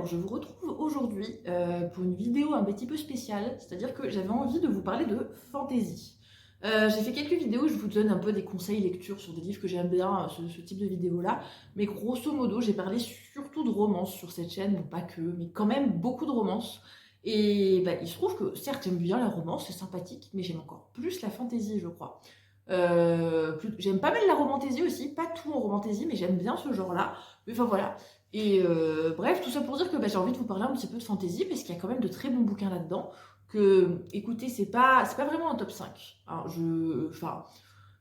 Alors, je vous retrouve aujourd'hui pour une vidéo un petit peu spéciale, c'est-à-dire que j'avais envie de vous parler de fantasy. J'ai fait quelques vidéos, je vous donne un peu des conseils lecture sur des livres que j'aime bien, ce type de vidéo-là, mais grosso modo, j'ai parlé surtout de romance sur cette chaîne, bon pas que, mais quand même beaucoup de romance. Et bah, il se trouve que certes, j'aime bien la romance, c'est sympathique, mais j'aime encore plus la fantasy, je crois. J'aime pas mal la romantasy aussi, pas tout en romantasy, mais j'aime bien ce genre-là. Mais enfin voilà. Et bref, tout ça pour dire que bah, j'ai envie de vous parler un petit peu de fantasy, parce qu'il y a quand même de très bons bouquins là-dedans. Que, écoutez, c'est pas vraiment un top 5. Alors, enfin,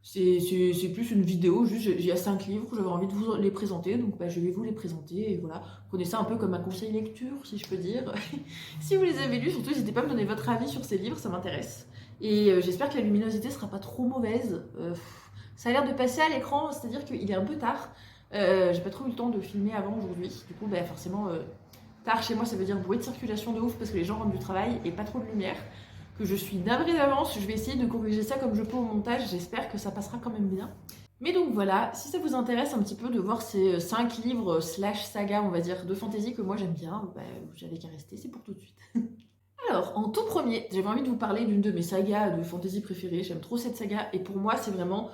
c'est plus une vidéo, juste il y a 5 livres, j'avais envie de vous les présenter, donc bah, je vais vous les présenter, et voilà. Prenez ça un peu comme un conseil lecture, si je peux dire. Si vous les avez lus, surtout n'hésitez pas à me donner votre avis sur ces livres, ça m'intéresse. Et j'espère que la luminosité sera pas trop mauvaise. Ça a l'air de passer à l'écran, c'est-à-dire qu'il est un peu tard. J'ai pas trop eu le temps de filmer avant aujourd'hui. Du coup, bah, forcément, tard chez moi, ça veut dire bruit de circulation de ouf parce que les gens rentrent du travail et pas trop de lumière. Que je suis navrée d'avance, je vais essayer de corriger ça comme je peux au montage. J'espère que ça passera quand même bien. Mais donc voilà, si ça vous intéresse un petit peu de voir ces 5 livres slash saga, on va dire, de fantasy que moi j'aime bien, bah, j'avais qu'à rester, c'est pour tout de suite. Alors, en tout premier, j'avais envie de vous parler d'une de mes sagas de fantasy préférées. J'aime trop cette saga et pour moi, c'est vraiment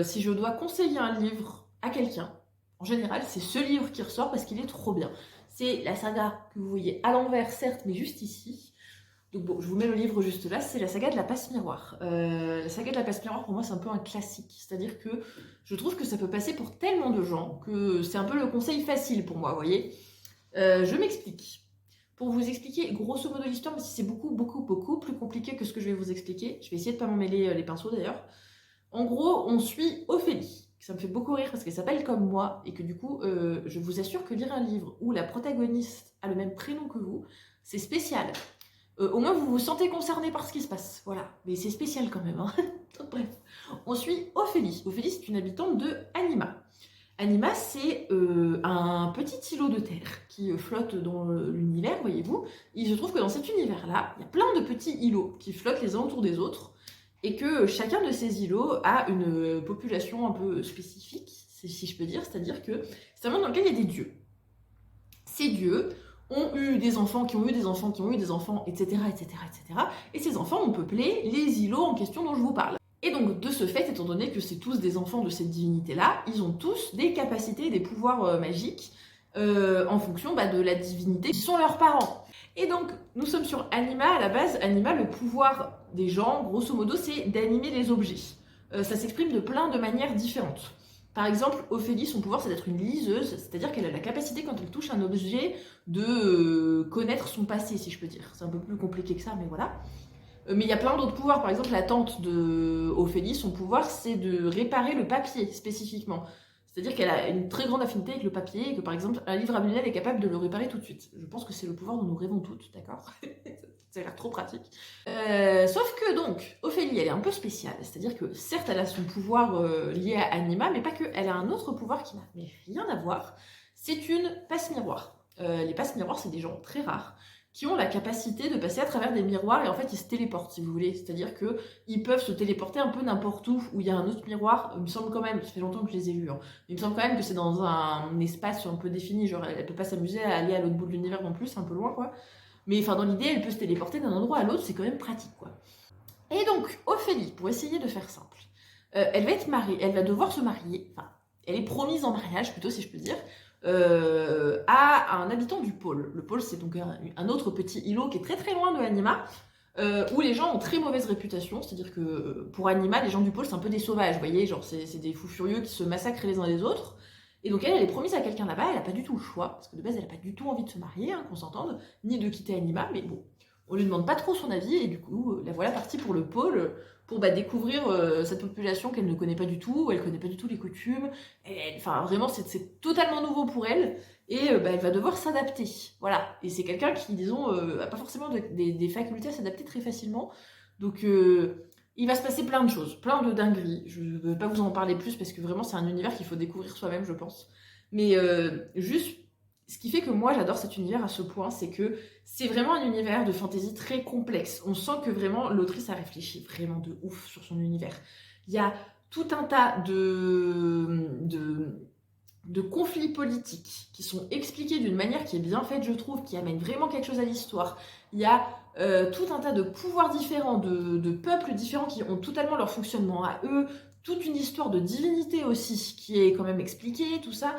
si je dois conseiller un livre à quelqu'un, en général, c'est ce livre qui ressort parce qu'il est trop bien. C'est la saga que vous voyez à l'envers, certes, mais juste ici. Donc bon, je vous mets le livre juste là, c'est la saga de la passe miroir. La saga de la passe miroir, pour moi, c'est un peu un classique. C'est-à-dire que je trouve que ça peut passer pour tellement de gens que c'est un peu le conseil facile pour moi, vous voyez. Je m'explique. Pour vous expliquer grosso modo l'histoire, même si c'est beaucoup plus compliqué que ce que je vais vous expliquer, je vais essayer de pas m'en mêler les pinceaux d'ailleurs. En gros, on suit Ophélie. Ça me fait beaucoup rire parce qu'elle s'appelle comme moi et que du coup, je vous assure que lire un livre où la protagoniste a le même prénom que vous, c'est spécial. Au moins, vous vous sentez concerné par ce qui se passe. Voilà. Mais c'est spécial quand même. Hein. Donc, bref. On suit Ophélie. Ophélie, c'est une habitante de Anima. Anima, c'est un petit îlot de terre qui flotte dans l'univers, voyez-vous. Il se trouve que dans cet univers-là, il y a plein de petits îlots qui flottent les uns autour des autres et que chacun de ces îlots a une population un peu spécifique, si je peux dire, c'est-à-dire que c'est un monde dans lequel il y a des dieux. Ces dieux ont eu des enfants qui ont eu des enfants qui ont eu des enfants, etc., etc., etc. Et ces enfants ont peuplé les îlots en question dont je vous parle. Et donc, de ce fait, étant donné que c'est tous des enfants de cette divinité-là, ils ont tous des capacités et des pouvoirs magiques en fonction de la divinité qui sont leurs parents. Et donc, nous sommes sur Anima. À la base, Anima, le pouvoir des gens, grosso modo, c'est d'animer les objets. Ça s'exprime de plein de manières différentes. Par exemple, Ophélie, son pouvoir, c'est d'être une liseuse, c'est-à-dire qu'elle a la capacité, quand elle touche un objet, de connaître son passé, si je peux dire. C'est un peu plus compliqué que ça, mais voilà. Mais il y a plein d'autres pouvoirs. Par exemple, la tante de Ophélie, son pouvoir, c'est de réparer le papier, spécifiquement. C'est-à-dire qu'elle a une très grande affinité avec le papier et que, par exemple, un livre abîmé, elle est capable de le réparer tout de suite. Je pense que c'est le pouvoir dont nous rêvons toutes, d'accord. Ça a l'air trop pratique. Sauf que, donc, Ophélie, elle est un peu spéciale. C'est-à-dire que, certes, elle a son pouvoir lié à Anima, mais pas que. Elle a un autre pouvoir qui n'a rien à voir. C'est une passe-miroir. Les passe-miroirs, c'est des gens très rares qui ont la capacité de passer à travers des miroirs et en fait ils se téléportent si vous voulez, c'est-à-dire que ils peuvent se téléporter un peu n'importe où il y a un autre miroir, il me semble quand même, ça fait longtemps que je les ai vus, hein, mais il me semble quand même que c'est dans un espace un peu défini, genre elle peut pas s'amuser à aller à l'autre bout de l'univers non plus, c'est un peu loin quoi, mais enfin dans l'idée elle peut se téléporter d'un endroit à l'autre, c'est quand même pratique quoi. Et donc Ophélie, pour essayer de faire simple, elle va être mariée, elle va devoir se marier, enfin elle est promise en mariage plutôt si je peux dire, à un habitant du pôle. Le pôle, c'est donc un autre petit îlot qui est très très loin de Anima, où les gens ont très mauvaise réputation. C'est-à-dire que pour Anima, les gens du pôle, c'est un peu des sauvages, vous voyez, genre c'est des fous furieux qui se massacrent les uns les autres. Et donc elle est promise à quelqu'un là-bas, elle n'a pas du tout le choix, parce que de base, elle n'a pas du tout envie de se marier, hein, qu'on s'entende, ni de quitter Anima, mais bon, on lui demande pas trop son avis, et du coup, la voilà partie pour le pôle, pour découvrir cette population qu'elle ne connaît pas du tout, elle connaît pas du tout les coutumes, enfin vraiment c'est totalement nouveau pour elle, et elle va devoir s'adapter, voilà. Et c'est quelqu'un qui, disons, a pas forcément des facultés à s'adapter très facilement, donc il va se passer plein de choses, plein de dingueries. Je ne veux pas vous en parler plus parce que vraiment c'est un univers qu'il faut découvrir soi-même, je pense. Mais juste, ce qui fait que moi j'adore cet univers à ce point, c'est que c'est vraiment un univers de fantasy très complexe. On sent que vraiment l'autrice a réfléchi vraiment de ouf sur son univers. Il y a tout un tas de conflits politiques qui sont expliqués d'une manière qui est bien faite, je trouve, qui amène vraiment quelque chose à l'histoire. Il y a tout un tas de pouvoirs différents, de peuples différents qui ont totalement leur fonctionnement à eux, toute une histoire de divinité aussi qui est quand même expliquée, tout ça.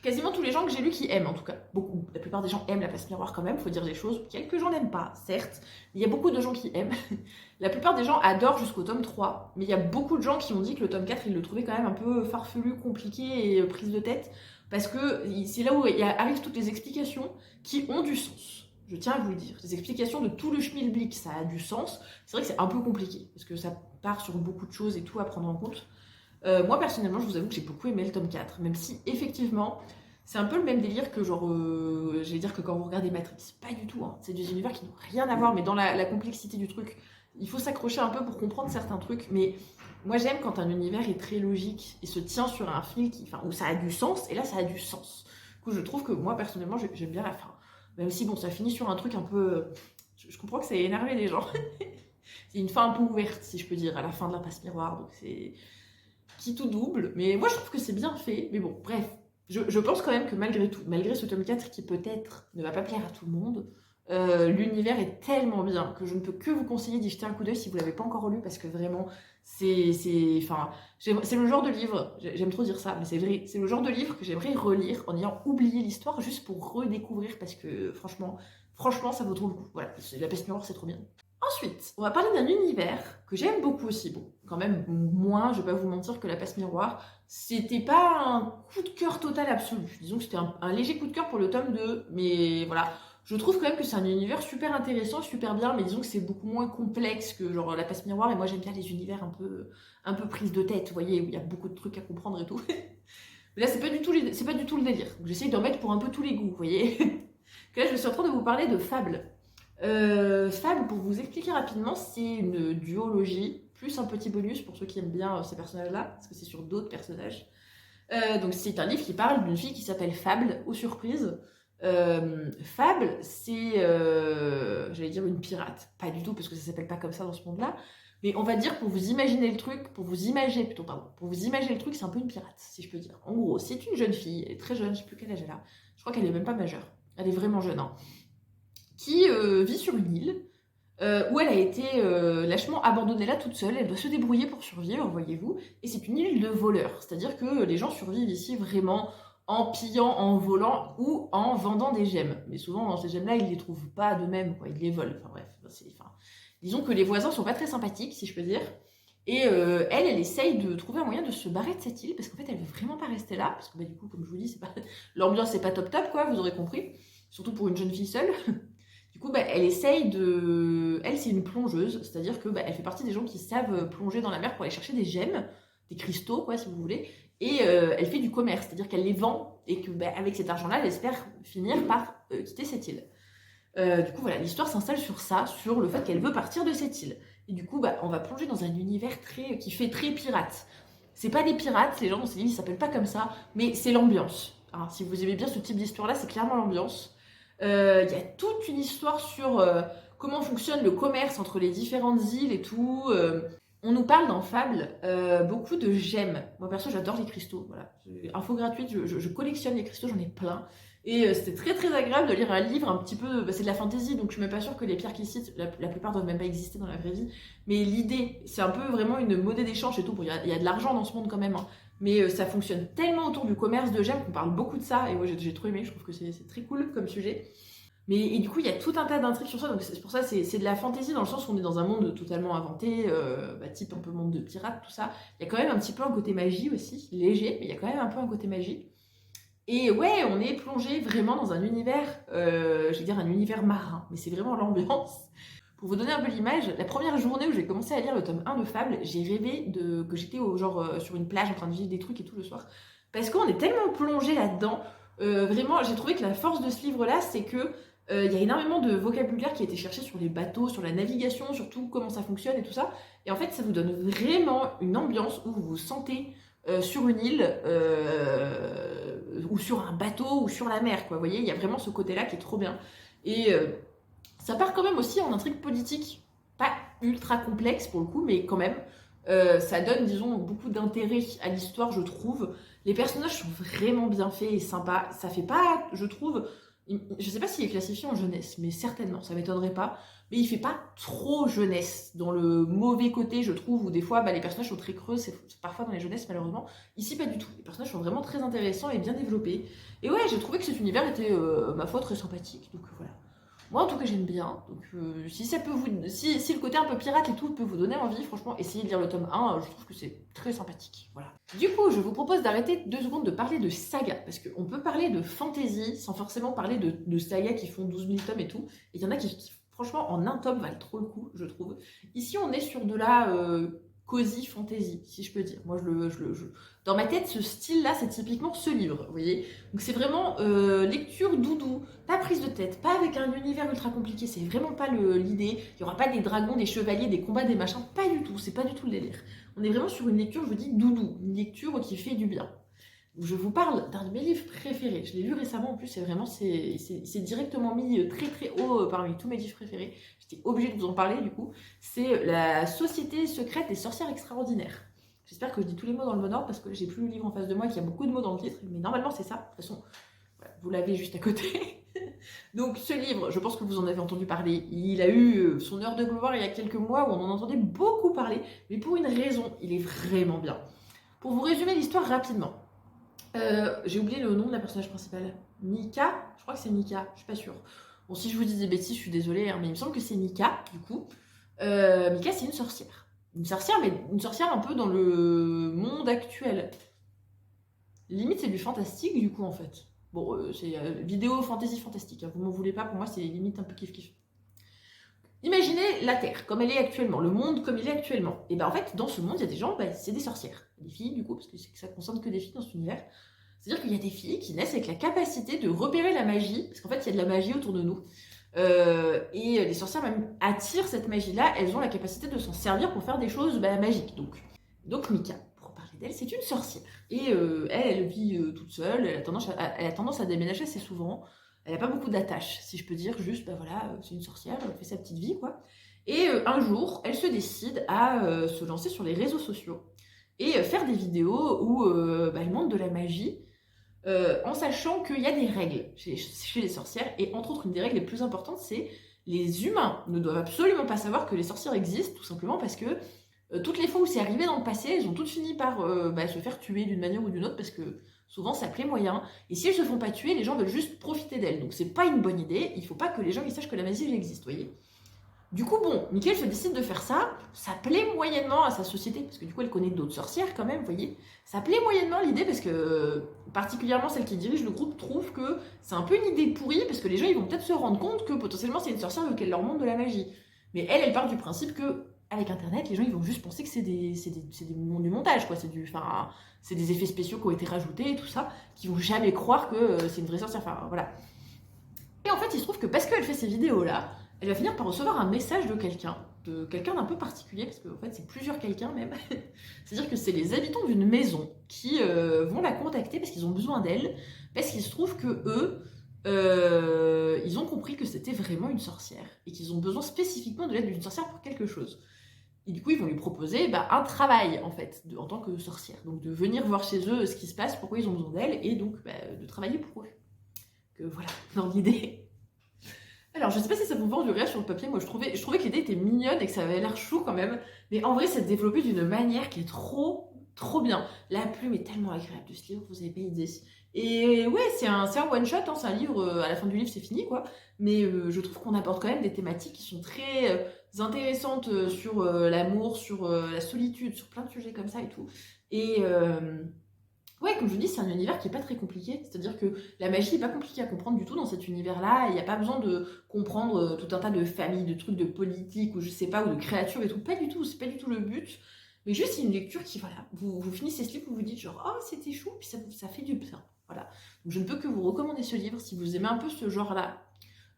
Quasiment tous les gens que j'ai lus qui aiment, en tout cas. Beaucoup. La plupart des gens aiment la place miroir quand même, faut dire des choses. Quelques gens n'aiment pas, certes. Mais il y a beaucoup de gens qui aiment. La plupart des gens adorent jusqu'au tome 3. Mais il y a beaucoup de gens qui ont dit que le tome 4, ils le trouvaient quand même un peu farfelu, compliqué et prise de tête. Parce que c'est là où arrivent toutes les explications qui ont du sens. Je tiens à vous le dire. Les explications de tout le schmilblick, ça a du sens. C'est vrai que c'est un peu compliqué. Parce que ça part sur beaucoup de choses et tout à prendre en compte. Moi personnellement, je vous avoue que j'ai beaucoup aimé le tome 4, même si effectivement, c'est un peu le même délire que genre, j'allais dire que quand vous regardez Matrix, pas du tout, hein. C'est des univers qui n'ont rien à voir, mais dans la complexité du truc, il faut s'accrocher un peu pour comprendre certains trucs, mais moi j'aime quand un univers est très logique et se tient sur un fil où ça a du sens, et là ça a du sens. Du coup, je trouve que moi personnellement, j'aime bien la fin. Même si bon, ça finit sur un truc un peu... Je comprends que ça ait énervé les gens. C'est une fin un peu ouverte, si je peux dire, à la fin de la passe miroir, donc c'est... qui tout double, mais moi je trouve que c'est bien fait. Mais bon, bref, je pense quand même que malgré tout, malgré ce tome 4 qui peut-être ne va pas plaire à tout le monde, l'univers est tellement bien que je ne peux que vous conseiller d'y jeter un coup d'œil si vous l'avez pas encore lu, parce que vraiment, c'est le genre de livre, j'aime trop dire ça, mais c'est vrai, c'est le genre de livre que j'aimerais relire en ayant oublié l'histoire juste pour redécouvrir, parce que franchement, ça vaut trop le coup. Voilà, la peste miroir, c'est trop bien. Ensuite, on va parler d'un univers que j'aime beaucoup aussi. Bon, quand même moins, je vais pas vous mentir, que la passe miroir. C'était pas un coup de cœur total absolu. Disons que c'était un léger coup de cœur pour le tome 2, mais voilà. Je trouve quand même que c'est un univers super intéressant, super bien, mais disons que c'est beaucoup moins complexe que genre la passe miroir, et moi j'aime bien les univers un peu prises de tête, vous voyez, où il y a beaucoup de trucs à comprendre et tout. Mais là, c'est pas du tout le délire. Donc j'essaye d'en mettre pour un peu tous les goûts, vous voyez. Que là, je suis en train de vous parler de Fable. Fable, pour vous expliquer rapidement, c'est une duologie, plus un petit bonus pour ceux qui aiment bien ces personnages-là, parce que c'est sur d'autres personnages. Donc c'est un livre qui parle d'une fille qui s'appelle Fable, aux surprises. Fable, c'est, j'allais dire une pirate. Pas du tout, parce que ça s'appelle pas comme ça dans ce monde-là. Mais on va dire, pour vous imaginer le truc, pour vous imaginer le truc, c'est un peu une pirate, si je peux dire. En gros, c'est une jeune fille, elle est très jeune, je sais plus quel âge elle a. Je crois qu'elle est même pas majeure. Elle est vraiment jeune, hein, qui vit sur une île où elle a été lâchement abandonnée là toute seule. Elle doit se débrouiller pour survivre, voyez-vous. Et c'est une île de voleurs, c'est-à-dire que les gens survivent ici vraiment en pillant, en volant ou en vendant des gemmes. Mais souvent, ces gemmes-là, ils les trouvent pas d'eux-mêmes, quoi. Ils les volent. Enfin bref, disons que les voisins sont pas très sympathiques, si je peux dire. Et elle essaye de trouver un moyen de se barrer de cette île, parce qu'en fait, elle veut vraiment pas rester là, parce que bah, du coup, comme je vous dis, l'ambiance c'est pas top top, quoi, vous aurez compris. Surtout pour une jeune fille seule. Du coup, bah, elle essaye de... Elle, c'est une plongeuse, c'est-à-dire que bah, elle fait partie des gens qui savent plonger dans la mer pour aller chercher des gemmes, des cristaux, quoi, si vous voulez. Et elle fait du commerce, c'est-à-dire qu'elle les vend et que bah, avec cet argent-là, elle espère finir par quitter cette île. Du coup, voilà, l'histoire s'installe sur ça, sur le fait qu'elle veut partir de cette île. Et du coup, bah, on va plonger dans un univers qui fait très pirate. C'est pas des pirates, les gens dans cette île, ils s'appellent pas comme ça, mais c'est l'ambiance. Hein, si vous aimez bien ce type d'histoire-là, c'est clairement l'ambiance. Il y a toute une histoire sur comment fonctionne le commerce entre les différentes îles et tout. On nous parle dans Fable beaucoup de gemmes. Moi perso, j'adore les cristaux. Voilà. Info gratuite, je collectionne les cristaux, j'en ai plein. Et c'était très très agréable de lire un livre un petit peu... Bah, c'est de la fantasy, donc je suis même pas sûre que les pierres qu'ils citent, la plupart doivent même pas exister dans la vraie vie. Mais l'idée, c'est un peu vraiment une monnaie d'échange et tout. Bon, il y a de l'argent dans ce monde quand même, hein. Mais ça fonctionne tellement autour du commerce de gemmes qu'on parle beaucoup de ça. Et moi j'ai trop aimé, je trouve que c'est très cool comme sujet. Et du coup, il y a tout un tas d'intrigues sur ça, donc c'est pour ça c'est de la fantasy dans le sens où on est dans un monde totalement inventé, bah, type un peu monde de pirates, tout ça. Il y a quand même un petit peu un côté magie aussi, léger, mais il y a quand même un peu un côté magie. Et ouais, on est plongé vraiment dans un univers, je vais dire un univers marin, mais c'est vraiment l'ambiance. Pour vous donner un peu l'image, la première journée où j'ai commencé à lire le tome 1 de Fable, j'ai rêvé que j'étais sur une plage en train de vivre des trucs et tout le soir. Parce qu'on est tellement plongé là-dedans. Vraiment, j'ai trouvé que la force de ce livre-là, c'est que il y a énormément de vocabulaire qui a été cherché sur les bateaux, sur la navigation, sur tout comment ça fonctionne et tout ça. Et en fait, ça vous donne vraiment une ambiance où vous vous sentez sur une île ou sur un bateau ou sur la mer, quoi. Vous voyez, il y a vraiment ce côté-là qui est trop bien. Et ça part quand même aussi en intrigue politique, pas ultra complexe pour le coup, mais quand même. Ça donne, disons, beaucoup d'intérêt à l'histoire, je trouve. Les personnages sont vraiment bien faits et sympas. Ça fait pas, je trouve, je sais pas s'il est classifié en jeunesse, mais certainement, ça m'étonnerait pas. Mais il fait pas trop jeunesse, dans le mauvais côté, je trouve, où des fois, bah, les personnages sont très creux, c'est parfois dans les jeunesses, malheureusement. Ici, pas du tout. Les personnages sont vraiment très intéressants et bien développés. Et ouais, j'ai trouvé que cet univers était, ma foi, très sympathique. Donc voilà. Moi, en tout cas, j'aime bien. Donc, si ça peut vous, si le côté un peu pirate et tout peut vous donner envie, franchement, essayez de lire le tome 1. Je trouve que c'est très sympathique. Voilà. Du coup, je vous propose d'arrêter 2 secondes de parler de saga. Parce qu'on peut parler de fantasy sans forcément parler de sagas qui font 12 000 tomes et tout. Et il y en a qui, franchement, en un tome valent trop le coup, je trouve. Ici, on est sur de la cozy fantasy, si je peux dire. Moi, dans ma tête, ce style-là, c'est typiquement ce livre, vous voyez. Donc c'est vraiment lecture doudou, pas prise de tête, pas avec un univers ultra compliqué, c'est vraiment pas l'idée. Il n'y aura pas des dragons, des chevaliers, des combats, des machins, pas du tout, c'est pas du tout le délire. On est vraiment sur une lecture, je vous dis, doudou, une lecture qui fait du bien. Je vous parle d'un de mes livres préférés, je l'ai lu récemment en plus, c'est directement mis très très haut parmi tous mes livres préférés. J'étais obligée de vous en parler du coup. C'est La Société secrète des sorcières extraordinaires. J'espère que je dis tous les mots dans le bon ordre parce que j'ai plus le livre en face de moi et qu'il y a beaucoup de mots dans le titre, mais normalement c'est ça. De toute façon, voilà, vous l'avez juste à côté. Donc ce livre, je pense que vous en avez entendu parler. Il a eu son heure de gloire il y a quelques mois où on en entendait beaucoup parler, mais pour une raison, il est vraiment bien. Pour vous résumer l'histoire rapidement. J'ai oublié le nom de la personnage principale. Mika. Je crois que c'est Mika, je suis pas sûre. Bon, si je vous dis des bêtises, je suis désolée, hein, mais il me semble que c'est Mika, du coup. Mika, c'est une sorcière. Une sorcière, mais une sorcière un peu dans le monde actuel. Limite, c'est du fantastique, du coup, en fait. Bon, c'est vidéo fantasy fantastique, hein, vous m'en voulez pas, pour moi, c'est limite un peu kiff-kiff. Imaginez la Terre comme elle est actuellement, le monde comme il est actuellement. Et ben en fait, dans ce monde, il y a des gens, ben, c'est des sorcières. Des filles, du coup, parce que ça concerne que des filles dans cet univers. C'est-à-dire qu'il y a des filles qui naissent avec la capacité de repérer la magie, parce qu'en fait, il y a de la magie autour de nous. Et les sorcières même attirent cette magie-là, elles ont la capacité de s'en servir pour faire des choses magiques. Donc Mika, pour parler d'elle, c'est une sorcière. Et elle vit toute seule, elle a tendance à déménager assez souvent. Elle n'a pas beaucoup d'attaches, si je peux dire, juste, voilà, c'est une sorcière, elle fait sa petite vie, quoi. Et un jour, elle se décide à se lancer sur les réseaux sociaux et faire des vidéos où elle montre de la magie, en sachant qu'il y a des règles chez les sorcières, et entre autres, une des règles les plus importantes, c'est les humains ne doivent absolument pas savoir que les sorcières existent, tout simplement parce que toutes les fois où c'est arrivé dans le passé, elles ont toutes fini par se faire tuer d'une manière ou d'une autre, parce que souvent ça plaît moyen, et si elles se font pas tuer, les gens veulent juste profiter d'elles, donc c'est pas une bonne idée, il faut pas que les gens ils sachent que la magie elle existe, vous voyez. Du coup, bon, Michael se décide de faire ça, ça plaît moyennement à sa société, parce que du coup elle connaît d'autres sorcières quand même, vous voyez. Ça plaît moyennement l'idée, parce que particulièrement celle qui dirige le groupe trouve que c'est un peu une idée pourrie, parce que les gens ils vont peut-être se rendre compte que potentiellement c'est une sorcière qu'elle leur montre de la magie. Mais elle part du principe que avec internet, les gens ils vont juste penser que c'est du montage, quoi, c'est des effets spéciaux qui ont été rajoutés et tout ça, qui vont jamais croire que c'est une vraie sorcière, enfin voilà. Et en fait, il se trouve que parce qu'elle fait ces vidéos-là, elle va finir par recevoir un message de quelqu'un d'un peu particulier, parce qu'en fait, c'est plusieurs quelqu'un même. C'est-à-dire que c'est les habitants d'une maison qui vont la contacter parce qu'ils ont besoin d'elle, parce qu'il se trouve que eux, ils ont compris que c'était vraiment une sorcière et qu'ils ont besoin spécifiquement de l'aide d'une sorcière pour quelque chose. Et du coup, ils vont lui proposer un travail, en fait, en tant que sorcière. Donc, de venir voir chez eux ce qui se passe, pourquoi ils ont besoin d'elle, et donc de travailler pour eux. Que voilà, dans l'idée. Alors, je sais pas si ça vous vend du rêve sur le papier. Moi, je trouvais que l'idée était mignonne et que ça avait l'air chou quand même. Mais en vrai, c'est développé d'une manière qui est trop, trop bien. La plume est tellement agréable de ce livre, vous avez pas idée. Et ouais, c'est un one-shot, hein, c'est un livre, à la fin du livre, c'est fini, quoi. Mais je trouve qu'on aborde quand même des thématiques qui sont très intéressantes sur l'amour, sur la solitude, sur plein de sujets comme ça et tout. Et ouais, comme je vous dis, c'est un univers qui est pas très compliqué. C'est-à-dire que la magie n'est pas compliquée à comprendre du tout dans cet univers-là. Il n'y a pas besoin de comprendre tout un tas de familles, de trucs de politique, ou je sais pas, ou de créatures et tout. Pas du tout, c'est pas du tout le but. Mais juste, c'est une lecture qui, voilà, vous finissez ce livre, vous vous dites genre, oh, c'était chou, puis ça fait du bien. Voilà. Donc je ne peux que vous recommander ce livre si vous aimez un peu ce genre-là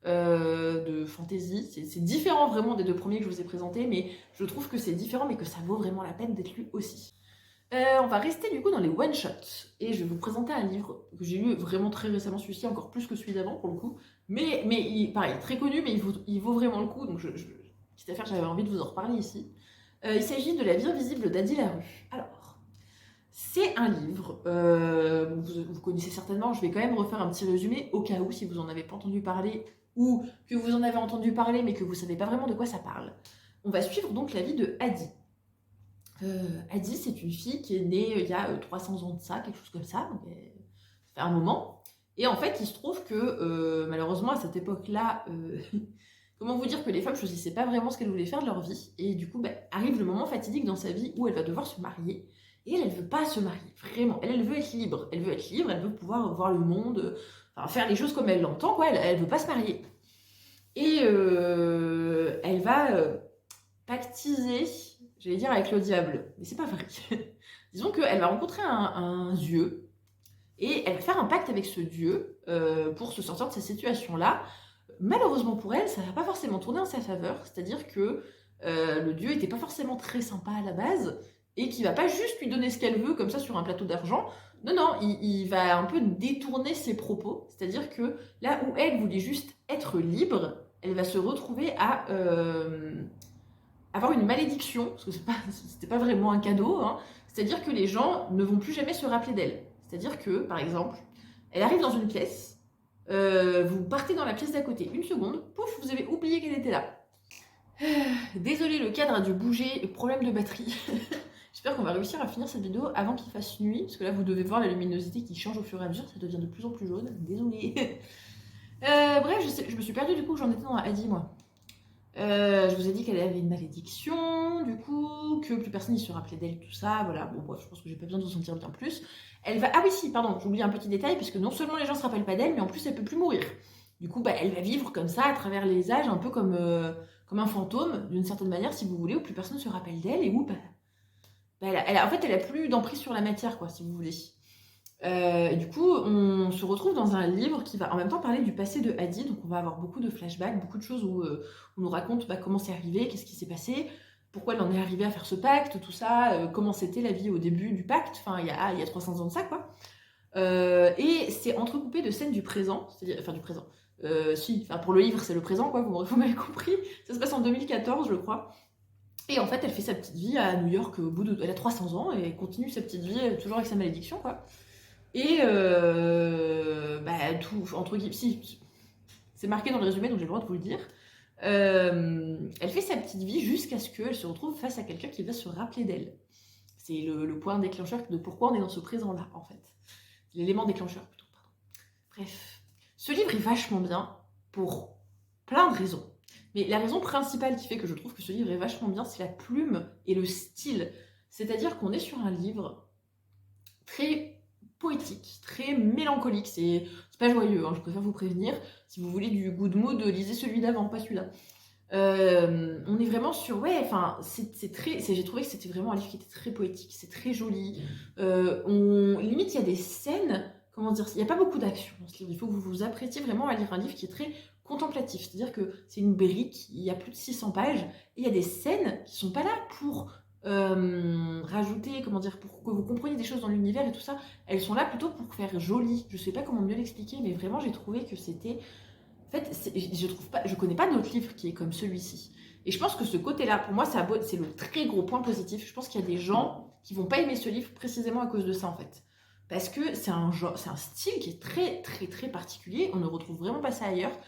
de fantasy. C'est différent vraiment des deux premiers que je vous ai présentés, mais je trouve que c'est différent, mais que ça vaut vraiment la peine d'être lu aussi. On va rester du coup dans les one-shots et je vais vous présenter un livre que j'ai lu vraiment très récemment, celui-ci encore plus que celui d'avant pour le coup, mais pareil, très connu, mais il vaut vraiment le coup, donc quitte à faire, j'avais envie de vous en reparler ici. Il s'agit de La vie invisible d'Adi Larue. Alors, c'est un livre, vous connaissez certainement, je vais quand même refaire un petit résumé au cas où, si vous n'en avez pas entendu parler, ou que vous en avez entendu parler mais que vous ne savez pas vraiment de quoi ça parle. On va suivre donc la vie de Adi. Adi, c'est une fille qui est née il y a 300 ans de ça, quelque chose comme ça, donc ça fait un moment. Et en fait, il se trouve que malheureusement, à cette époque-là, comment vous dire que les femmes choisissaient pas vraiment ce qu'elles voulaient faire de leur vie. Et du coup, arrive le moment fatidique dans sa vie où elle va devoir se marier. Et elle veut pas se marier, vraiment. Elle veut être libre. Elle veut être libre, elle veut pouvoir voir le monde, enfin, faire les choses comme elle l'entend, quoi. Elle veut pas se marier. Et elle va pactiser, j'allais dire avec le diable, mais c'est pas vrai. Disons qu'elle va rencontrer un dieu, et elle va faire un pacte avec ce dieu pour se sortir de cette situation-là. Malheureusement pour elle, ça va pas forcément tourner en sa faveur, c'est-à-dire que le dieu était pas forcément très sympa à la base, et qu'il va pas juste lui donner ce qu'elle veut comme ça sur un plateau d'argent. Non, il va un peu détourner ses propos, c'est-à-dire que là où elle voulait juste être libre, elle va se retrouver à avoir une malédiction, parce que c'était pas vraiment un cadeau, hein. C'est-à-dire que les gens ne vont plus jamais se rappeler d'elle. C'est-à-dire que, par exemple, elle arrive dans une pièce, vous partez dans la pièce d'à côté, une seconde, pouf, vous avez oublié qu'elle était là. Désolé, le cadre a dû bouger, problème de batterie. J'espère qu'on va réussir à finir cette vidéo avant qu'il fasse nuit, parce que là vous devez voir la luminosité qui change au fur et à mesure, ça devient de plus en plus jaune, désolé. Bref, je me suis perdue du coup, j'en étais dans Adi moi. Je vous ai dit qu'elle avait une malédiction, du coup, que plus personne ne se rappelait d'elle, tout ça, voilà. Bon, bref, je pense que j'ai pas besoin de vous en dire bien plus. Elle va... Ah oui, si, pardon, j'oublie un petit détail, parce que non seulement les gens se rappellent pas d'elle, mais en plus elle peut plus mourir. Du coup, elle va vivre comme ça, à travers les âges, un peu comme un fantôme, d'une certaine manière, si vous voulez, où plus personne ne se rappelle d'elle, et où, en fait, elle a plus d'emprise sur la matière, quoi, si vous voulez. Et du coup, on se retrouve dans un livre qui va en même temps parler du passé de Adi, donc on va avoir beaucoup de flashbacks, beaucoup de choses où on nous raconte comment c'est arrivé, qu'est-ce qui s'est passé, pourquoi elle en est arrivée à faire ce pacte, tout ça, comment c'était la vie au début du pacte, enfin il y a 300 ans de ça, quoi. Et c'est entrecoupé de scènes du présent, c'est-à-dire, enfin du présent, pour le livre c'est le présent, quoi, vous m'avez compris, ça se passe en 2014, je crois. Et en fait, elle fait sa petite vie à New York, elle a 300 ans, et elle continue sa petite vie, toujours avec sa malédiction, quoi. Et tout, entre guillemets, si, c'est marqué dans le résumé, donc j'ai le droit de vous le dire. Elle fait sa petite vie jusqu'à ce qu'elle se retrouve face à quelqu'un qui va se rappeler d'elle. C'est le point déclencheur de pourquoi on est dans ce présent-là, en fait. L'élément déclencheur, plutôt, pardon. Bref. Ce livre est vachement bien pour plein de raisons. Mais la raison principale qui fait que je trouve que ce livre est vachement bien, c'est la plume et le style. C'est-à-dire qu'on est sur un livre très poétique, très mélancolique. C'est pas joyeux, hein, je préfère vous prévenir. Si vous voulez du good mood, lisez celui d'avant, pas celui-là. On est vraiment sur... Ouais, enfin, j'ai trouvé que c'était vraiment un livre qui était très poétique, c'est très joli. Limite, il y a des scènes... Comment dire, il n'y a pas beaucoup d'action dans ce livre. Il faut que vous vous apprêtiez vraiment à lire un livre qui est très contemplatif. C'est-à-dire que c'est une brique, il y a plus de 600 pages, et il y a des scènes qui sont pas là pour rajouter, comment dire, pour que vous compreniez des choses dans l'univers et tout ça. Elles sont là plutôt pour faire joli. Je sais pas comment mieux l'expliquer, mais vraiment j'ai trouvé que c'était... En fait, je connais pas d'autre livre qui est comme celui-ci. Et je pense que ce côté-là, pour moi, c'est le très gros point positif. Je pense qu'il y a des gens qui vont pas aimer ce livre précisément à cause de ça, en fait. Parce que c'est un style qui est très, très, très particulier. On ne retrouve vraiment pas ça ailleurs.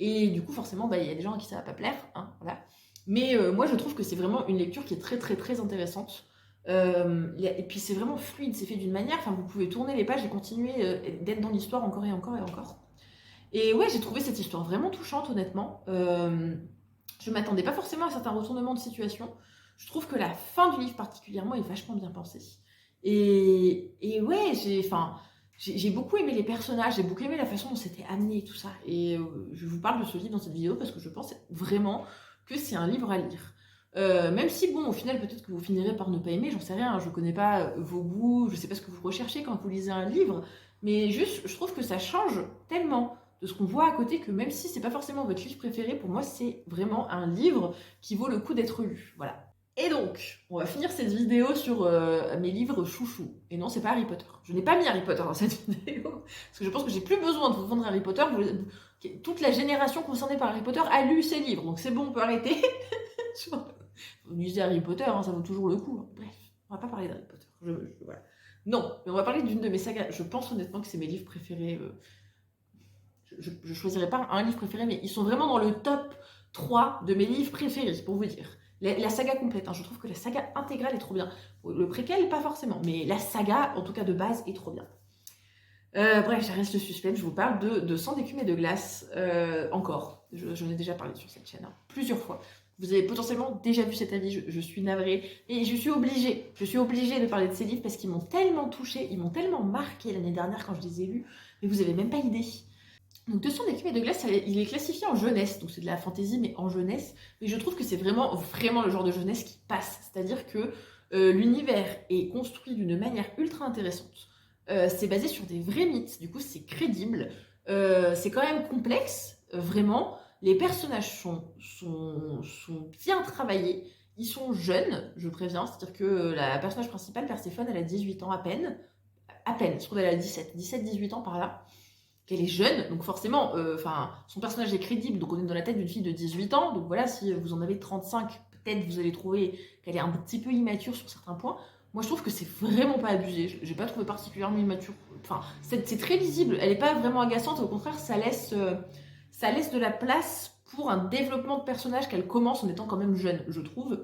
Et du coup, forcément, il y a des gens à qui ça va pas plaire. Hein, voilà. Mais moi, je trouve que c'est vraiment une lecture qui est très, très, très intéressante. Et puis, c'est vraiment fluide. C'est fait d'une manière... Enfin, vous pouvez tourner les pages et continuer d'être dans l'histoire encore et encore et encore. Et ouais, j'ai trouvé cette histoire vraiment touchante, honnêtement. Je m'attendais pas forcément à certains retournements de situation. Je trouve que la fin du livre particulièrement est vachement bien pensée. Et ouais, j'ai beaucoup aimé les personnages, j'ai beaucoup aimé la façon dont c'était amené et tout ça. Et je vous parle de ce livre dans cette vidéo parce que je pense vraiment que c'est un livre à lire. Même si, bon, au final, peut-être que vous finirez par ne pas aimer, j'en sais rien, je connais pas vos goûts, je sais pas ce que vous recherchez quand vous lisez un livre, mais juste, je trouve que ça change tellement de ce qu'on voit à côté que même si c'est pas forcément votre livre préféré, pour moi, c'est vraiment un livre qui vaut le coup d'être lu. Voilà. Et donc, on va finir cette vidéo sur mes livres chouchous. Et non, c'est pas Harry Potter. Je n'ai pas mis Harry Potter dans cette vidéo, parce que je pense que j'ai plus besoin de vous vendre Harry Potter. Toute la génération concernée par Harry Potter a lu ces livres, donc c'est bon, on peut arrêter. Vous lisez Harry Potter, hein, ça vaut toujours le coup. Hein. Bref, on va pas parler d'Harry Potter. Voilà. Non, mais on va parler d'une de mes sagas. Je pense honnêtement que c'est mes livres préférés. Je choisirais pas un livre préféré, mais ils sont vraiment dans le top 3 de mes livres préférés, pour vous dire. La saga complète, hein, je trouve que la saga intégrale est trop bien. Le préquel, pas forcément, mais la saga, en tout cas de base, est trop bien. Bref, ça reste le suspense, je vous parle de Sang d'écume et de glace, encore. J'en ai déjà parlé sur cette chaîne, hein, plusieurs fois. Vous avez potentiellement déjà vu cet avis, je suis navrée. Et je suis obligée de parler de ces livres parce qu'ils m'ont tellement touchée, ils m'ont tellement marqué l'année dernière quand je les ai lus, mais vous avez même pas idée. Donc, De Sang d'écume et de glace, il est classifié en jeunesse, donc c'est de la fantaisie, mais en jeunesse. Mais je trouve que c'est vraiment le genre de jeunesse qui passe. C'est-à-dire que l'univers est construit d'une manière ultra intéressante. C'est basé sur des vrais mythes, du coup c'est crédible. C'est quand même complexe, vraiment. Les personnages sont bien travaillés. Ils sont jeunes, je préviens. C'est-à-dire que la personnage principale, Perséphone, elle a 18 ans à peine. À peine, je trouve qu'elle a 17-18 ans par là. Qu'elle est jeune, donc forcément, son personnage est crédible, donc on est dans la tête d'une fille de 18 ans, donc voilà, si vous en avez 35, peut-être vous allez trouver qu'elle est un petit peu immature sur certains points. Moi, je trouve que c'est vraiment pas abusé, j'ai pas trouvé particulièrement immature, enfin, c'est très lisible, elle est pas vraiment agaçante, au contraire, ça laisse de la place pour un développement de personnage qu'elle commence en étant quand même jeune, je trouve.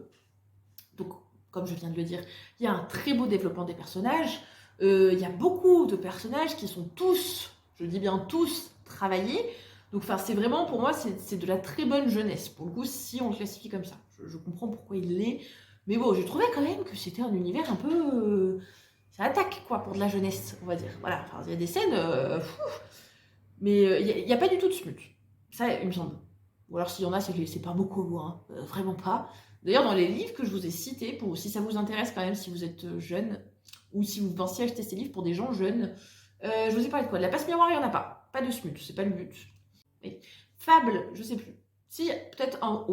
Donc, comme je viens de le dire, il y a un très beau développement des personnages, il y a beaucoup de personnages qui sont tous... Je dis bien tous travaillés. Donc, c'est vraiment, pour moi, c'est de la très bonne jeunesse. Pour le coup, si on le classifie comme ça. Je comprends pourquoi il l'est. Mais bon, je trouvais quand même que c'était un univers un peu... ça attaque, quoi, pour de la jeunesse, on va dire. Voilà, il y a des scènes... mais il n'y a pas du tout de smut. Ça, il me semble. Ou alors, s'il y en a, c'est pas beaucoup, hein. Vraiment pas. D'ailleurs, dans les livres que je vous ai cités, si ça vous intéresse quand même, si vous êtes jeune, ou si vous pensiez acheter ces livres pour des gens jeunes... je vous ai parlé de quoi? De la passe miroir, il n'y en a pas. Pas de smut, c'est pas le but. Mais Fable, je sais plus. Si, peut-être un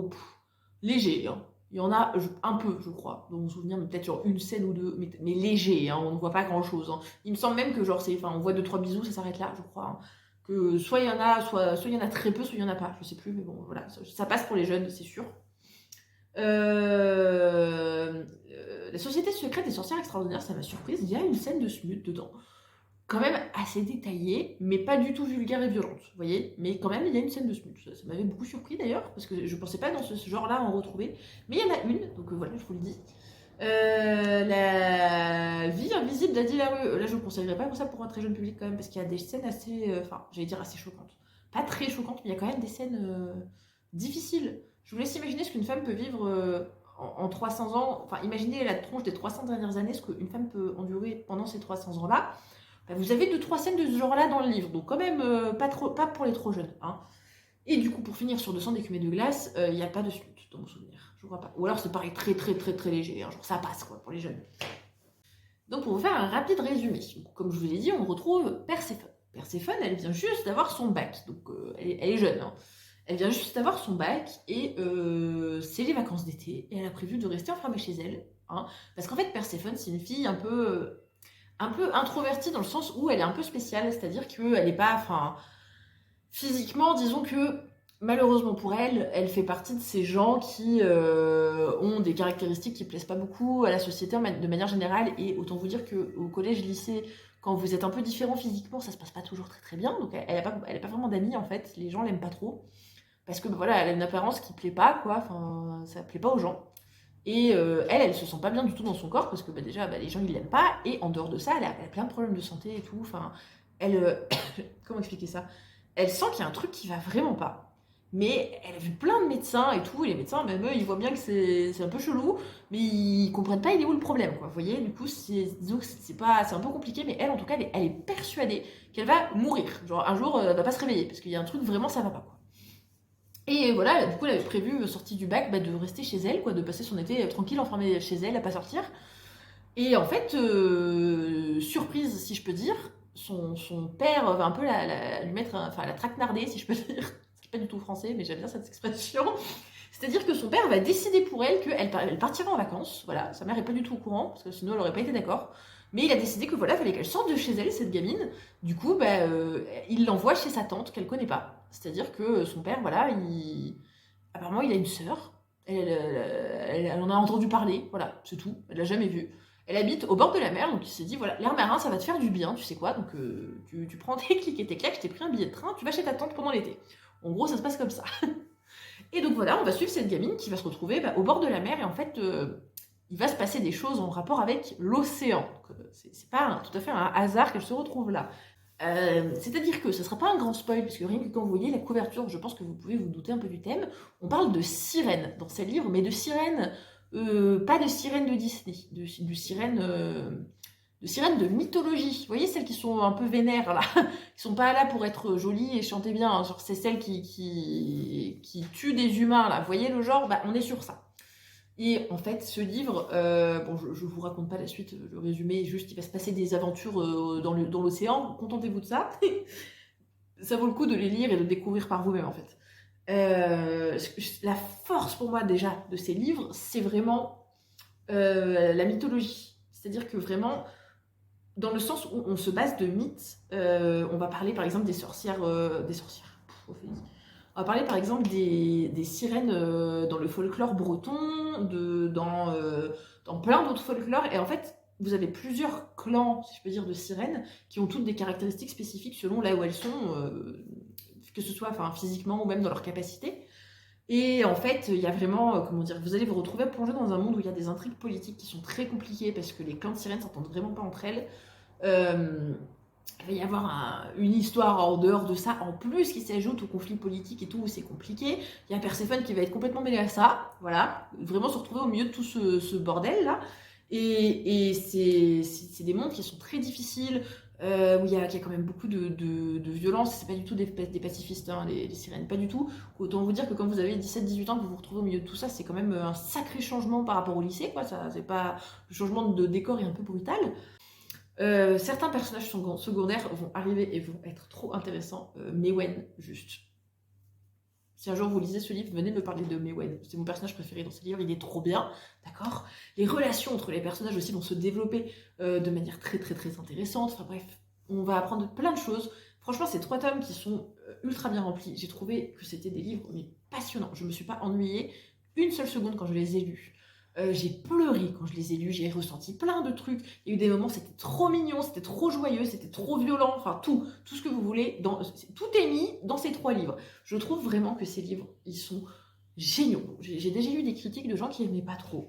léger. Hein. Il y en a un peu, je crois, dans mon souvenir, mais peut-être sur une scène ou deux, mais léger, hein, on ne voit pas grand-chose. Hein. Il me semble même que on voit 2-3 bisous, ça s'arrête là, je crois. Hein. Que soit il y en a, soit il y en a très peu, soit il y en a pas, je sais plus, mais bon, voilà, ça passe pour les jeunes, c'est sûr. La Société secrète des sorcières extraordinaires, ça m'a surprise, il y a une scène de smut dedans. Quand même assez détaillée, mais pas du tout vulgaire et violente, vous voyez. Mais quand même, il y a une scène de smut. Ça m'avait beaucoup surpris d'ailleurs, parce que je pensais pas dans ce genre-là en retrouver. Mais il y en a une, donc voilà, je vous le dis. La vie invisible d'Adi Larue. Là, je ne conseillerais pas pour ça pour un très jeune public quand même, parce qu'il y a des scènes assez, j'allais dire assez choquantes. Pas très choquantes, mais il y a quand même des scènes difficiles. Je vous laisse imaginer ce qu'une femme peut vivre en 300 ans. Enfin, imaginez la tronche des 300 dernières années, ce qu'une femme peut endurer pendant ces 300 ans-là. Vous avez 2-3 scènes de ce genre-là dans le livre, donc quand même pas pour les trop jeunes. Hein. Et du coup, pour finir sur De Sang d'écume et de glace, il n'y a pas de smut dans mon souvenir, je crois pas. Ou alors c'est pareil très très très très léger, hein, genre ça passe quoi pour les jeunes. Donc pour vous faire un rapide résumé, comme je vous ai dit, on retrouve Perséphone. Perséphone, elle vient juste d'avoir son bac, donc elle est jeune. Hein. Elle vient juste d'avoir son bac et c'est les vacances d'été et elle a prévu de rester enfermée chez elle. Hein, parce qu'en fait, Perséphone, c'est une fille un peu introvertie dans le sens où elle est un peu spéciale, c'est-à-dire qu'elle n'est pas, physiquement, disons que malheureusement pour elle, elle fait partie de ces gens qui ont des caractéristiques qui plaisent pas beaucoup à la société de manière générale, et autant vous dire qu'au collège, lycée, quand vous êtes un peu différent physiquement, ça se passe pas toujours très très bien, donc elle a pas vraiment d'amis en fait, les gens l'aiment pas trop, parce que voilà, elle a une apparence qui plaît pas, quoi, ça plaît pas aux gens. Et elle se sent pas bien du tout dans son corps parce que déjà, les gens ils l'aiment pas. Et en dehors de ça, elle a plein de problèmes de santé et tout. Comment expliquer ça? Elle sent qu'il y a un truc qui va vraiment pas. Mais elle a vu plein de médecins et tout. Et les médecins, même eux, ils voient bien que c'est un peu chelou. Mais ils comprennent pas il est où le problème, quoi. Vous voyez, du coup, disons que c'est un peu compliqué. Mais elle, en tout cas, elle est persuadée qu'elle va mourir. Genre, un jour, elle va pas se réveiller. Parce qu'il y a un truc vraiment, ça va pas, quoi. Et voilà, du coup, elle avait prévu, sortie du bac, de rester chez elle, quoi, de passer son été tranquille, enfermée chez elle, à pas sortir. Et en fait, surprise, si je peux dire, son père va un peu lui mettre, la traquenarder, si je peux dire. C'est pas du tout français, mais j'aime bien cette expression. C'est-à-dire que son père va décider pour elle qu'elle partira en vacances. Voilà, sa mère est pas du tout au courant, parce que sinon elle aurait pas été d'accord. Mais il a décidé que voilà, il fallait qu'elle sorte de chez elle, cette gamine. Du coup, il l'envoie chez sa tante, qu'elle connaît pas. C'est-à-dire que son père, voilà, apparemment il a une sœur. Elle en a entendu parler, voilà, c'est tout, elle l'a jamais vu. Elle habite au bord de la mer, donc il s'est dit, voilà, l'air marin, ça va te faire du bien, tu sais quoi, donc tu prends tes clics et tes claques, je t'ai pris un billet de train, tu vas chez ta tante pendant l'été. En gros, ça se passe comme ça. Et donc voilà, on va suivre cette gamine qui va se retrouver au bord de la mer, et en fait, il va se passer des choses en rapport avec l'océan. C'est pas tout à fait un hasard qu'elle se retrouve là. C'est-à-dire que ce ne sera pas un grand spoil, puisque rien que quand vous voyez la couverture, je pense que vous pouvez vous douter un peu du thème. On parle de sirènes dans ces livres, mais de sirènes, pas de sirènes de Disney, de sirènes de mythologie. Vous voyez, celles qui sont un peu vénères, là, qui sont pas là pour être jolies et chanter bien. Hein. C'est celles qui tuent des humains, là. Vous voyez le genre, on est sur ça. Et en fait, ce livre, bon, je vous raconte pas la suite, le résumé, juste il va se passer des aventures dans l'océan, contentez-vous de ça. Ça vaut le coup de les lire et de découvrir par vous-même, en fait. La force pour moi déjà de ces livres, c'est vraiment la mythologie. C'est-à-dire que vraiment, dans le sens où on se base de mythes, on va parler par exemple des sorcières, Ophélie. On va parler par exemple des sirènes dans le folklore breton, dans plein d'autres folklores. Et en fait, vous avez plusieurs clans, si je peux dire, de sirènes qui ont toutes des caractéristiques spécifiques selon là où elles sont, que ce soit physiquement ou même dans leur capacité. Et en fait, il y a vraiment, comment dire, vous allez vous retrouver plongé dans un monde où il y a des intrigues politiques qui sont très compliquées parce que les clans de sirènes s'entendent vraiment pas entre elles. Il va y avoir une histoire en dehors de ça, en plus qui s'ajoute au conflit politique et tout, où c'est compliqué. Il y a Perséphone qui va être complètement mêlée à ça, voilà, vraiment se retrouver au milieu de tout ce bordel-là. Et c'est des mondes qui sont très difficiles, où il y a quand même beaucoup de violence. C'est pas du tout des pacifistes, hein, les sirènes, pas du tout. Autant vous dire que quand vous avez 17-18 ans, que vous vous retrouvez au milieu de tout ça, c'est quand même un sacré changement par rapport au lycée, quoi. Ça, c'est pas... Le changement de décor est un peu brutal. Certains personnages secondaires vont arriver et vont être trop intéressants. Mewen, juste. Si un jour vous lisez ce livre, venez me parler de Mewen. C'est mon personnage préféré dans ce livre, il est trop bien, d'accord. Les relations entre les personnages aussi vont se développer de manière très très très intéressante. Enfin bref, on va apprendre plein de choses. Franchement, ces 3 tomes qui sont ultra bien remplis, j'ai trouvé que c'était des livres mais passionnants. Je me suis pas ennuyée une seule seconde quand je les ai lus. J'ai pleuré quand je les ai lus, j'ai ressenti plein de trucs. Il y a eu des moments, c'était trop mignon, c'était trop joyeux, c'était trop violent, enfin tout ce que vous voulez. Tout est mis dans ces 3 livres. Je trouve vraiment que ces livres, ils sont géniaux. J'ai déjà eu des critiques de gens qui n'aimaient pas trop.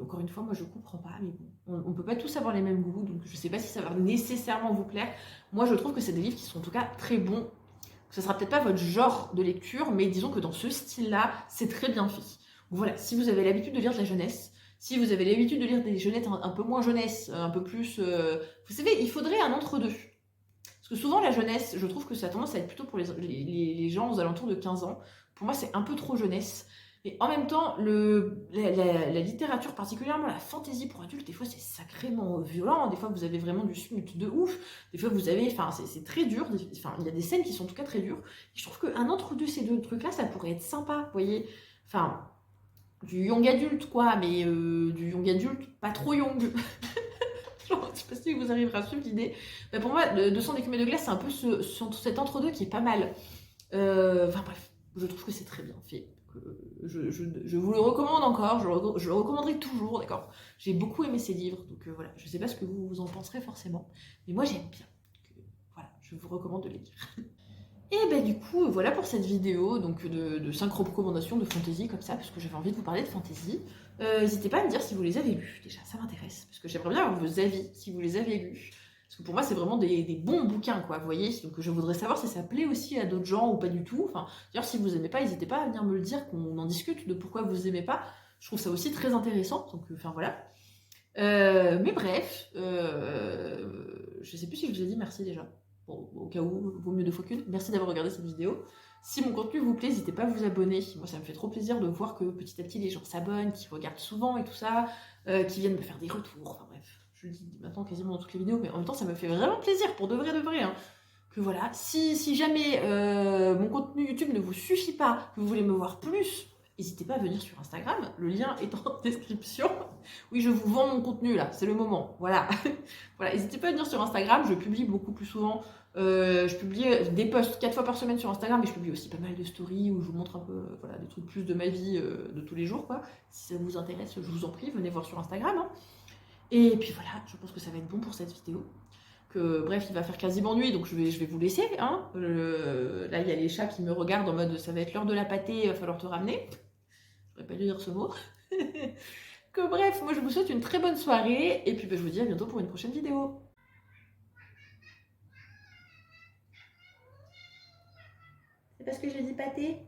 Encore une fois, moi je comprends pas, mais bon, on peut pas tous avoir les mêmes goûts, donc je sais pas si ça va nécessairement vous plaire. Moi je trouve que c'est des livres qui sont en tout cas très bons. Ce sera peut-être pas votre genre de lecture, mais disons que dans ce style-là, c'est très bien fait. Voilà, si vous avez l'habitude de lire de la jeunesse, si vous avez l'habitude de lire des jeunettes un peu moins jeunesse, un peu plus... vous savez, il faudrait un entre-deux. Parce que souvent, la jeunesse, je trouve que ça a tendance à être plutôt pour les gens aux alentours de 15 ans. Pour moi, c'est un peu trop jeunesse. Mais en même temps, la littérature, particulièrement la fantaisie pour adultes, des fois, c'est sacrément violent. Des fois, vous avez vraiment du smut de ouf. Des fois, vous avez... Enfin, c'est très dur. Enfin, il y a des scènes qui sont en tout cas très dures. Et je trouve qu'un entre-deux, ces 2 trucs-là, ça pourrait être sympa, vous voyez. Enfin... du young adulte quoi, mais du young adulte pas trop young. Genre, je sais pas si vous arriverez à suivre l'idée. Mais pour moi, 200 d'écume de glace, c'est un peu cet entre-deux qui est pas mal. Enfin bref, je trouve que c'est très bien fait. Je vous le recommande encore, je le recommanderai toujours, d'accord. J'ai beaucoup aimé ces livres, donc voilà, je sais pas ce que vous en penserez forcément, mais moi j'aime bien. Donc, voilà, je vous recommande de les lire. Et ben du coup, voilà pour cette vidéo donc de 5 recommandations de fantasy comme ça, parce que j'avais envie de vous parler de fantasy. N'hésitez pas à me dire si vous les avez lus, déjà, ça m'intéresse, parce que j'aimerais bien avoir vos avis, si vous les avez lus. Parce que pour moi, c'est vraiment des bons bouquins, quoi, vous voyez. Donc je voudrais savoir si ça plaît aussi à d'autres gens ou pas du tout. Enfin, d'ailleurs, si vous aimez pas, n'hésitez pas à venir me le dire, qu'on en discute de pourquoi vous aimez pas. Je trouve ça aussi très intéressant, donc enfin voilà. Mais bref, je sais plus si je vous ai dit merci déjà. Bon, au cas où, vaut mieux 2 fois qu'une. Merci d'avoir regardé cette vidéo. Si mon contenu vous plaît, n'hésitez pas à vous abonner. Moi, ça me fait trop plaisir de voir que petit à petit, les gens s'abonnent, qui regardent souvent et tout ça, qui viennent me faire des retours. Enfin bref, je le dis maintenant quasiment dans toutes les vidéos, mais en même temps, ça me fait vraiment plaisir, pour de vrai. Hein. Que voilà, si jamais mon contenu YouTube ne vous suffit pas, que vous voulez me voir plus, n'hésitez pas à venir sur Instagram, le lien est en description. Oui, je vous vends mon contenu là, c'est le moment, voilà. Voilà, n'hésitez pas à venir sur Instagram, je publie beaucoup plus souvent. Je publie des posts 4 fois par semaine sur Instagram, mais je publie aussi pas mal de stories où je vous montre un peu voilà, des trucs plus de ma vie de tous les jours, quoi. Si ça vous intéresse, je vous en prie, venez voir sur Instagram. Hein. Et puis voilà, je pense que ça va être bon pour cette vidéo. Que, bref, il va faire quasiment nuit, donc je vais vous laisser. Hein. Là, il y a les chats qui me regardent en mode ça va être l'heure de la pâtée, il va falloir te ramener. J'aurais pas dû dire ce mot. Que bref, moi je vous souhaite une très bonne soirée, et puis je vous dis à bientôt pour une prochaine vidéo. C'est parce que j'ai dit pâté.